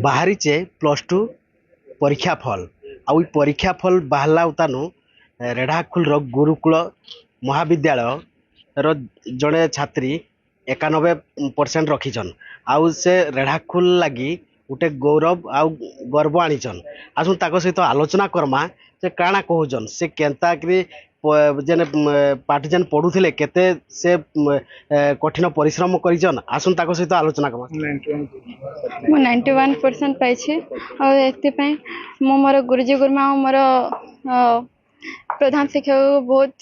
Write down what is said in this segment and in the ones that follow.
ବାହାରିଛେ +2 ପରୀକ୍ଷା ଫଲ ଆଉ ଇ ପରୀକ୍ଷା ଫଲ ବାହାରିଲା ଉତାନୁ ରେଢ଼ାଖୋଲର ଗୁରୁକୁଳ ମହାବିଦ୍ୟାଳୟର ଜଣେ ଛାତ୍ରୀ 91% ରଖିଛନ୍ ଆଉ ସେ ରେଢ଼ାଖୋଲ ଲାଗି ଗୋଟେ ଗୌରବ ଆଉ ଗର୍ବ ଆଣିଛନ୍। ଆସୁନ୍ ତାଙ୍କ ସହିତ ଆଲୋଚନା କର୍ମା ଯେ କାଣା କହୁଛନ୍ ସେ କେନ୍ତାକରି ଯେନ୍ ପାଠ ଯେନ୍ ପଢ଼ୁଥିଲେ କେତେ ସେ କଠିନ ପରିଶ୍ରମ କରିଛନ୍। ଆସୁନ୍ ତାଙ୍କ ସହିତ ଆଲୋଚନା କର୍ମା। ମୁଁ 91% ପାଇଛି ଆଉ ଏଥିପାଇଁ ମୁଁ ମୋର ଗୁରୁଜୀ ଗୁରୁମା ଆଉ ମୋର ପ୍ରଧାନ ଶିକ୍ଷକଙ୍କୁ ବହୁତ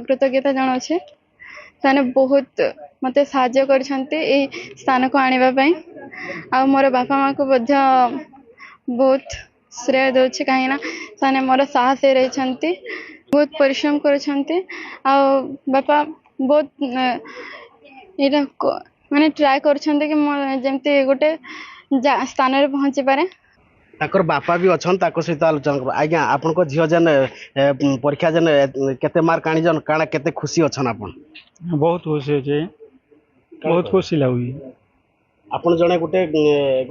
କୃତଜ୍ଞତା ଜଣାଉଛି। ସେମାନେ ବହୁତ ମୋତେ ସାହାଯ୍ୟ କରିଛନ୍ତି ଏହି ସ୍ଥାନକୁ ଆଣିବା ପାଇଁ ଆଉ ମୋର ବାପା ମାଆଙ୍କୁ ମଧ୍ୟ ବହୁତ ଶ୍ରେୟ ଦେଉଛି କାହିଁକିନା ସେମାନେ ମୋର ସାହସ ରହିଛନ୍ତି, ବହୁତ ପରିଶ୍ରମ କରୁଛନ୍ତି ଆଉ ବାପା ବହୁତ ଏଇଟା ମାନେ ଟ୍ରାଏ କରୁଛନ୍ତି କି ମୁଁ ଯେମିତି ଗୋଟେ ସ୍ଥାନରେ ପହଞ୍ଚି ପାରେ। ତାଙ୍କର ବାପା ବି ଅଛନ୍ ତାଙ୍କ ସହିତ ଆଲୋଚନା କର। ଆଜ୍ଞା ଆପଣଙ୍କ ଝିଅ ଯେନ୍ ପରୀକ୍ଷା ଯେନ୍ କେତେ ମାର୍କ ଆଣିଛନ୍ କାଣା କେତେ ଖୁସି ଅଛନ୍ ଆପଣ? बहुत खुशी अच्छे, बहुत खुशी लगुच। ଆପଣ ଜଣେ ଗୋଟେ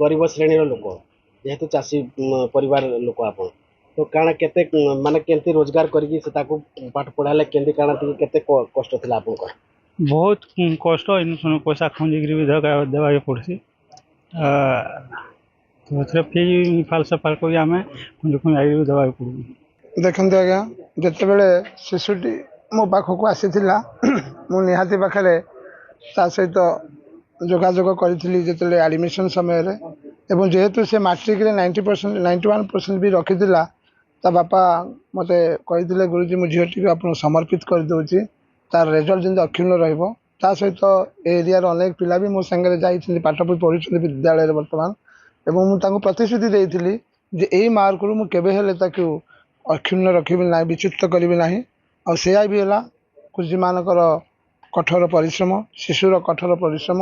ଗରିବ ଶ୍ରେଣୀର ଲୋକ ଯେହେତु ଚାଷୀ ପରିବାର ଲୋକ ଆପଣ ତ କାଣା କେତେ ମାନେ କେମିତି ରୋଜଗାର କରିକି ସେ ତାକୁ ପାଠ ପଢ଼ାଇଲେ କେମିତି କାଣା ଟିକେ କେତେ କଷ୍ଟ ଥିଲା ଆପଣଙ୍କର? बहुत कष्ट पैसा खंजिकी भी देवाक पड़सी तो फी फाल सफाल कर आम खुंज खुंजाई देवाक पड़ू। देखते आज्ञा जितेबले शिशुटी मो पाखक आसीला मु निहाती पाखे ता सहित जोगाजोग करी जिते एडमिशन समय एवं जेहेतु से मैट्रिक 90% 91% भी रखी ता बापा मते कही गुरुजी मो झीटी को आप समर्पित कर दूची तार रिजल्ट जमी अक्षुण्ण रा सहित एरिया अनेक पिला भी मो सागर जा पाठ पढ़ी विद्यालय बर्तमान एवं मुझे प्रतिश्रुति देती जे यही मार्क रु मुझे अक्षुण्ण रखी ना विच्युत करी ना और सेया भी है गुरुजी मानकर कठोर परिश्रम शिशुर कठोर परिश्रम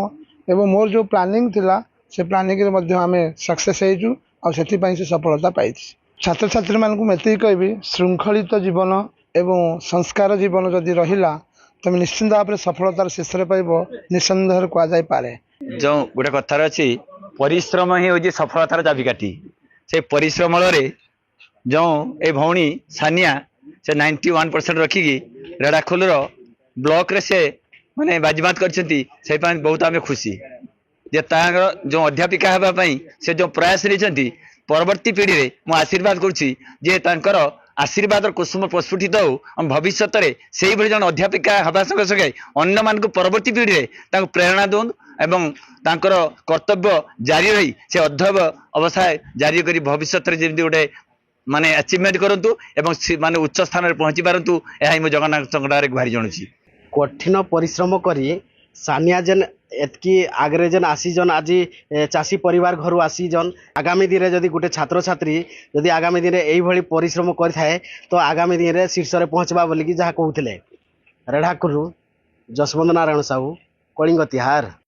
एवं मोर जो प्लानिंग थिला से प्लानिंग आम सक्सेस हो से सफलता पाई। छात्र छात्री मानक एति कहबी श्रृंखलित जीवन एवं संस्कार जीवन जदि रहिला तुम निश्चिंत भाव में सफलतार शीर्ष पाइब निसंदेह कहुई पारे। जो गोटे कथार अच्छी परिश्रम ही हूँ सफलतार चाबिकाठी से परिश्रम जो ए भौणी सानिया से 91% रखिकी रेढ़ाखोलर ब्लॉक रे से माने बाजीमात करछंती से बहुत आम खुशी जे जो अध्यापिका होगापाई से जो प्रयास नहीं परवर्ती पीढ़ी में मुझे आशीर्वाद करुच्ची जे तांकर आशीर्वाद कुसुम प्रस्फुटित हो भविष्य में से जन अध्यापिका हवा संगे संगे अन्य मान परवर्ती पीढ़ी में प्रेरणा दौन एवं तांकर कर्तव्य जारी रही से अध्ययन अवस्था जारी करी भविष्य में जमी गोटे माने अचिवमेंट करंतु एवं माने उच्च स्थान में पहुंची पारंतु यही मो जगन्नाथ संकटारे गुहारी जणुची। कठिन परिश्रम करी सानिया जेन एतकी आगरे जेन आसीजन आज चाषी परिवार घर आसीजन आगामी दिन में जदि गोटे छात्र छात्री जदि आगामी दिन में यही परिश्रम करें तो आगामी दिन में शीर्ष में पहुँचवा बोलिकी जहाँ कहते रेढ़ाखोलू जसवंत नारायण साहू कलिंग तिहार।